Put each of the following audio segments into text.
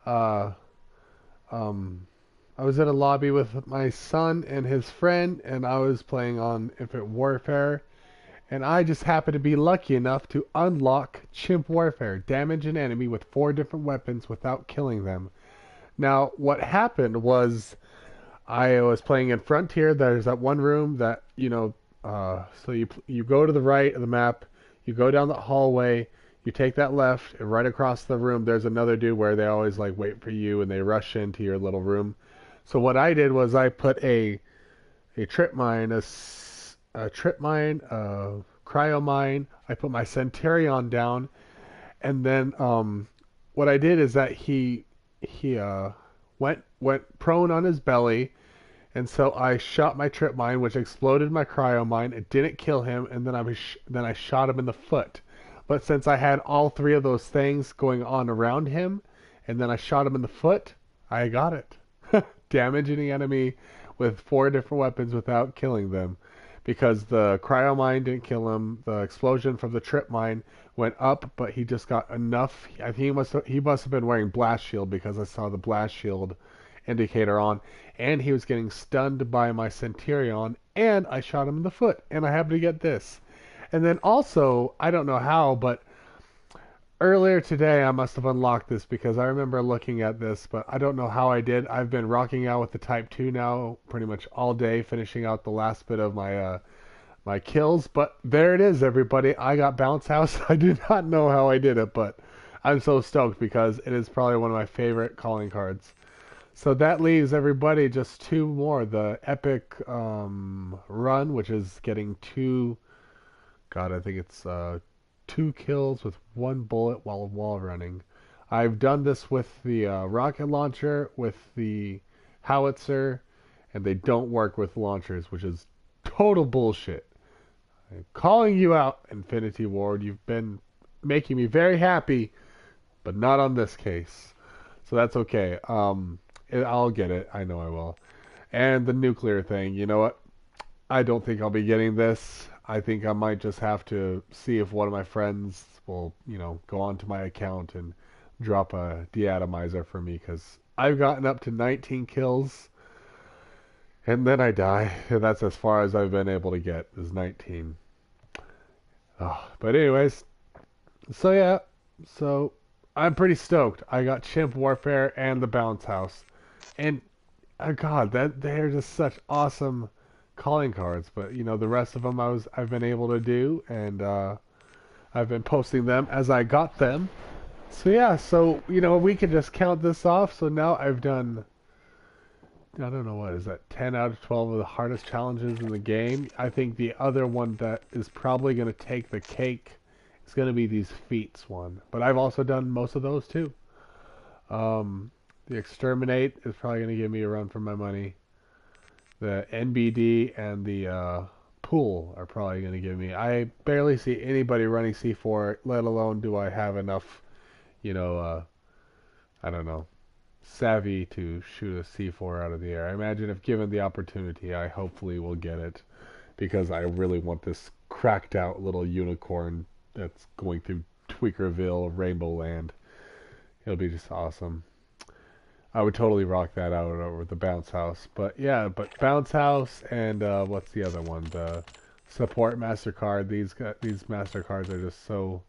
Uh, um, I was in a lobby with my son and his friend, and I was playing on Infinite Warfare, and I just happened to be lucky enough to unlock Chimp Warfare, damage an enemy with 4 different weapons without killing them. Now, what happened was I was playing in Frontier. There's that one room that so you go to the right of the map, you go down the hallway, you take that left, and right across the room there's another dude where they always like wait for you and they rush into your little room. So what I did was I put a trip mine, a trip mine, a cryo mine. I put my Centurion down, and then what I did is that he went prone on his belly, and so I shot my trip mine, which exploded my cryo mine. It didn't kill him, and then I shot him in the foot. But since I had all 3 of those things going on around him, and then I shot him in the foot, I got it. Damaging the enemy with 4 different weapons without killing them. Because the cryo mine didn't kill him, the explosion from the trip mine went up, but he just got enough. I think he must have been wearing blast shield because I saw the blast shield indicator on, and he was getting stunned by my Centurion, and I shot him in the foot, and I happened to get this. And then also, I don't know how, but earlier today I must have unlocked this because I remember looking at this, but I don't know how I did. I've been rocking out with the Type 2 now pretty much all day, finishing out the last bit of my kills, but there it is, everybody. I got Bounce House. I do not know how I did it, but I'm so stoked because it is probably one of my favorite calling cards. So that leaves everybody just 2 more. The epic run, which is getting God, I think it's 2 kills with 1 bullet while wall running. I've done this with the rocket launcher, with the howitzer, and they don't work with launchers, which is total bullshit. I'm calling you out, Infinity Ward. You've been making me very happy, but not on this case. So that's okay. I'll get it. I know I will. And the nuclear thing, you know what? I don't think I'll be getting this. I think I might just have to see if one of my friends will, go onto my account and drop a deatomizer for me because I've gotten up to 19 kills and then I die. And that's as far as I've been able to get is 19. Oh, but anyways, so yeah, so I'm pretty stoked. I got Chimp Warfare and the Bounce House, and God, that they're just such awesome calling cards. But the rest of them I've been able to do, and I've been posting them as I got them. So yeah, so we can just count this off. So now I've done. I don't know what is that 10 out of 12 of the hardest challenges in the game. I think the other one that is probably going to take the cake is going to be these feats one. But I've also done most of those too. The exterminate is probably going to give me a run for my money. The NBD and the pool are probably going to give me. I barely see anybody running C4, let alone do I have enough, you know, I don't know, savvy to shoot a C4 out of the air. I imagine if given the opportunity, I hopefully will get it because I really want this cracked out little unicorn that's going through Tweakerville, Rainbow Land. It'll be just awesome. I would totally rock that out over the Bounce House. But yeah, but Bounce House and what's the other one? The Support Mastercard. These Mastercards are just so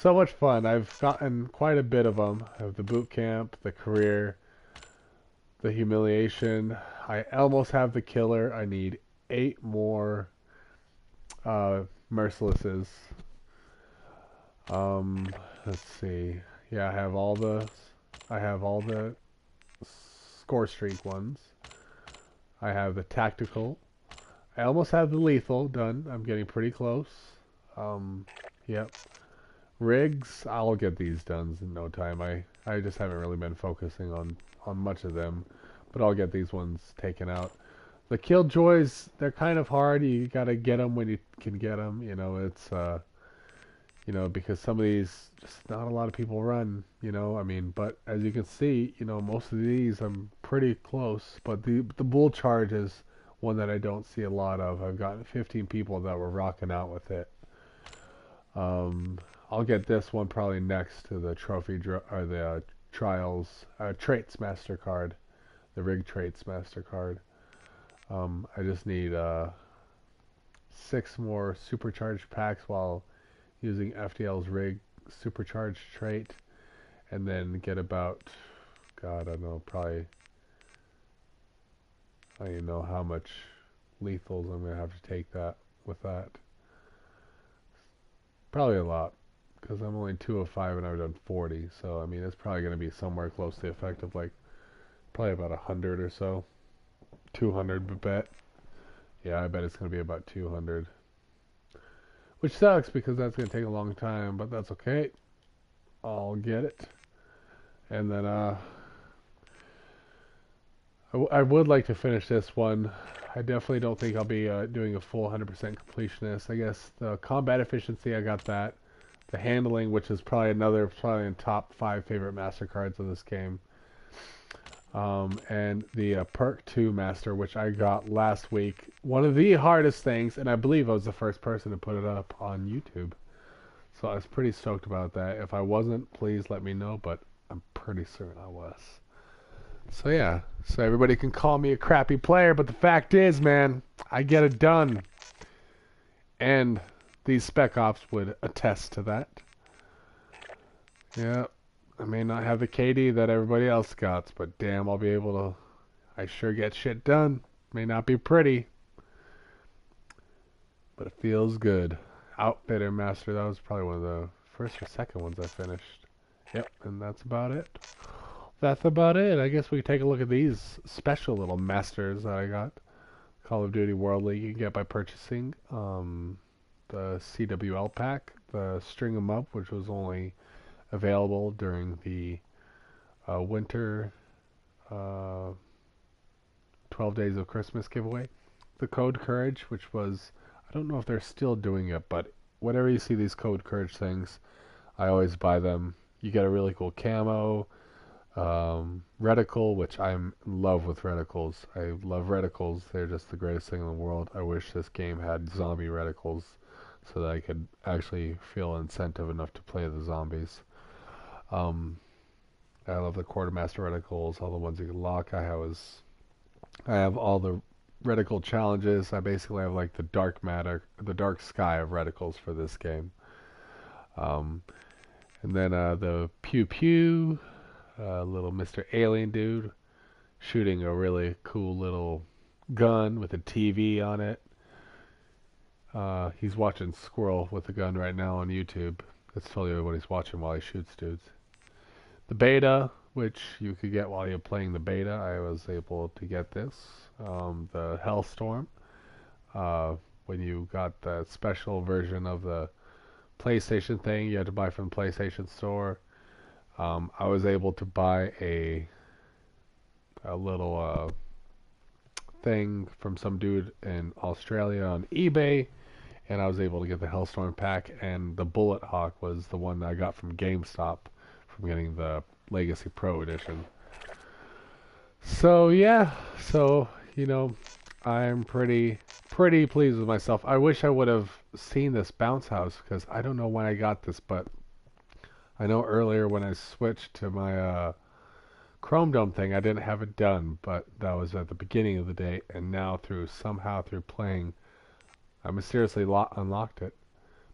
much fun. I've gotten quite a bit of them. I have the Boot Camp, the Career, the Humiliation. I almost have the Killer. I need 8 more Mercilesses. Let's see. Yeah, I have all the score streak ones. I have the tactical. I almost have the lethal done. I'm getting pretty close. Yep. Rigs, I'll get these done in no time. I just haven't really been focusing on much of them, but I'll get these ones taken out. The killjoys, they're kind of hard. You gotta get them when you can get them. It's because some of these just not a lot of people run. I mean, but as you can see, most of these I'm pretty close. But the bull charge is one that I don't see a lot of. I've gotten 15 people that were rocking out with it. I'll get this one probably next to the or the Trials Traits MasterCard, the Rig Traits MasterCard. I just need 6 more supercharged packs while using FDL's Rig supercharged trait, and then get about, God, I don't know, probably, I don't even know how much lethals I'm going to have to take that with that. Probably a lot, because I'm only 205 and I've done 40, so I mean it's probably going to be somewhere close to the effect of like probably about 100 or so. 200 bet. Yeah, I bet it's going to be about 200. Which sucks because that's going to take a long time, but that's okay. I'll get it. And then I would like to finish this one. I definitely don't think I'll be doing a full 100% completionist. I guess the combat efficiency, I got that. The handling, which is probably in top 5 favorite MasterCards of this game. And the Perk 2 Master, which I got last week. One of the hardest things, and I believe I was the first person to put it up on YouTube. So I was pretty stoked about that. If I wasn't, please let me know, but I'm pretty certain I was. So yeah, so everybody can call me a crappy player, but the fact is, man, I get it done. And these Spec Ops would attest to that. Yeah, I may not have the KD that everybody else got, but damn, I'll be able to, I sure get shit done. May not be pretty, but it feels good. Outfitter Master, that was probably one of the first or second ones I finished. Yep, and that's about it. That's about it. I guess we can take a look at these special little masters that I got. Call of Duty World League you can get by purchasing the CWL pack, the String 'em Up, which was only available during the winter 12 Days of Christmas giveaway. The Code Courage, which was, I don't know if they're still doing it, but whenever you see these Code Courage things, I always buy them. You get a really cool camo. Reticle, which I'm in love with reticles. I love reticles. They're just the greatest thing in the world. I wish this game had zombie reticles so that I could actually feel incentive enough to play the zombies. I love the Quartermaster reticles, all the ones you can lock. I have all the reticle challenges. I basically have like the dark matter, the dark sky of reticles for this game. And then the Pew Pew. Little Mr. Alien dude shooting a really cool little gun with a TV on it. He's watching Squirrel with a gun right now on YouTube. That's totally what he's watching while he shoots dudes. The beta, which you could get while you're playing the beta, I was able to get this. The Hellstorm, when you got the special version of the PlayStation thing, you had to buy from the PlayStation Store. I was able to buy a little thing from some dude in Australia on eBay, and I was able to get the Hellstorm pack, and the Bullet Hawk was the one that I got from GameStop from getting the Legacy Pro Edition. So yeah, you know, I'm pretty pleased with myself. I wish I would have seen this bounce house because I don't know when I got this, but I know earlier when I switched to my Chrome Dome thing, I didn't have it done, but that was at the beginning of the day, and now somehow through playing, I mysteriously unlocked it.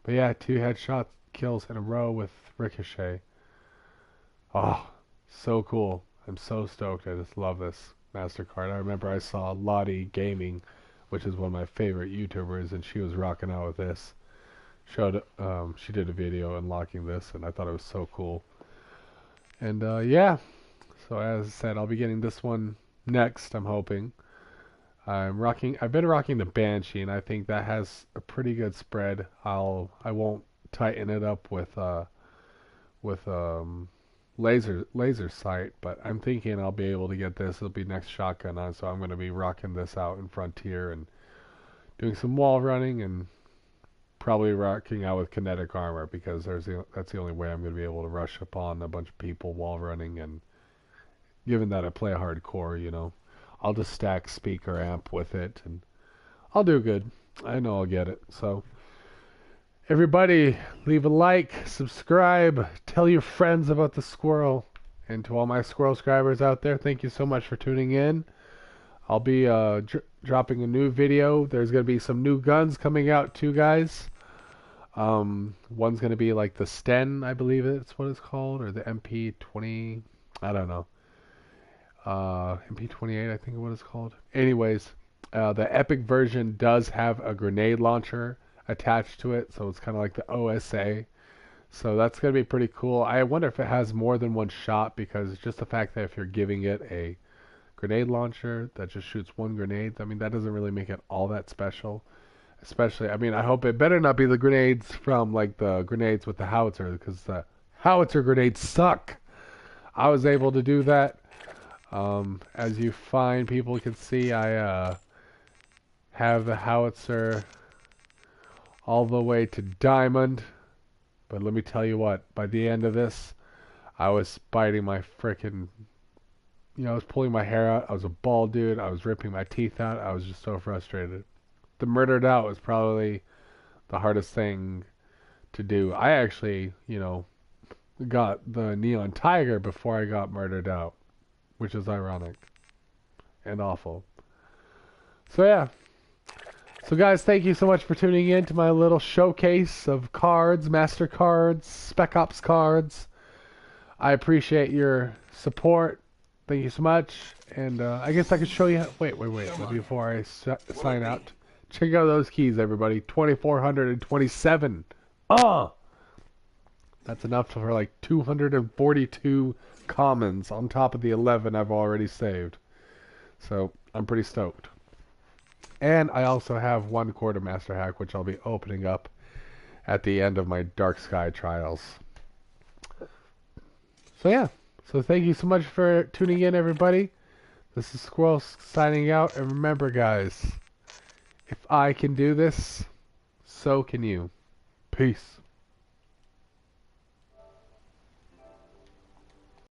But yeah, 2 headshot kills in a row with Ricochet. Oh, so cool. I'm so stoked. I just love this MasterCard. I remember I saw Lottie Gaming, which is one of my favorite YouTubers, and she was rocking out with this. She did a video unlocking this, and I thought it was so cool. And yeah, so as I said, I'll be getting this one next, I'm hoping. I've been rocking the Banshee, and I think that has a pretty good spread. I won't tighten it up with laser sight, but I'm thinking I'll be able to get this. It'll be next shotgun on, so I'm going to be rocking this out in Frontier and doing some wall running and probably rocking out with kinetic armor because that's the only way I'm going to be able to rush upon a bunch of people wall running. And given that I play hardcore, you know, I'll just stack speaker amp with it and I'll do good. I know I'll get it. So everybody, leave a like, subscribe, tell your friends about the squirrel. And to all my squirrel subscribers out there, thank you so much for tuning in. I'll be dropping a new video. There's going to be some new guns coming out too, guys. One's going to be like the Sten, I believe it's what it's called, or the MP20. I don't know. MP28, I think is what it's called. Anyways, the Epic version does have a grenade launcher attached to it, so it's kind of like the OSA. So that's going to be pretty cool. I wonder if it has more than one shot, because just the fact that if you're giving it a grenade launcher that just shoots one grenade, I mean, that doesn't really make it all that special. Especially, I mean, I hope it better not be the grenades from like the grenades with the howitzer, because the howitzer grenades suck. I was able to do that. As you fine people can see, I have the howitzer all the way to diamond. But let me tell you what, by the end of this, I was biting my frickin', I was pulling my hair out. I was a bald dude. I was ripping my teeth out. I was just so frustrated. The murdered out was probably the hardest thing to do. I actually, got the neon tiger before I got murdered out, which is ironic and awful. So yeah. So guys, thank you so much for tuning in to my little showcase of cards, Master cards, Spec Ops cards. I appreciate your support. Thank you so much. And I guess I could show you. Wait. Before I sign out, check out those keys, everybody. 2,427. That's enough for like 242 commons on top of the 11 I've already saved. So I'm pretty stoked. And I also have one quartermaster hack, which I'll be opening up at the end of my Dark Sky trials. So yeah. So thank you so much for tuning in, everybody. This is Squirrel signing out. And remember, guys, if I can do this, so can you. Peace.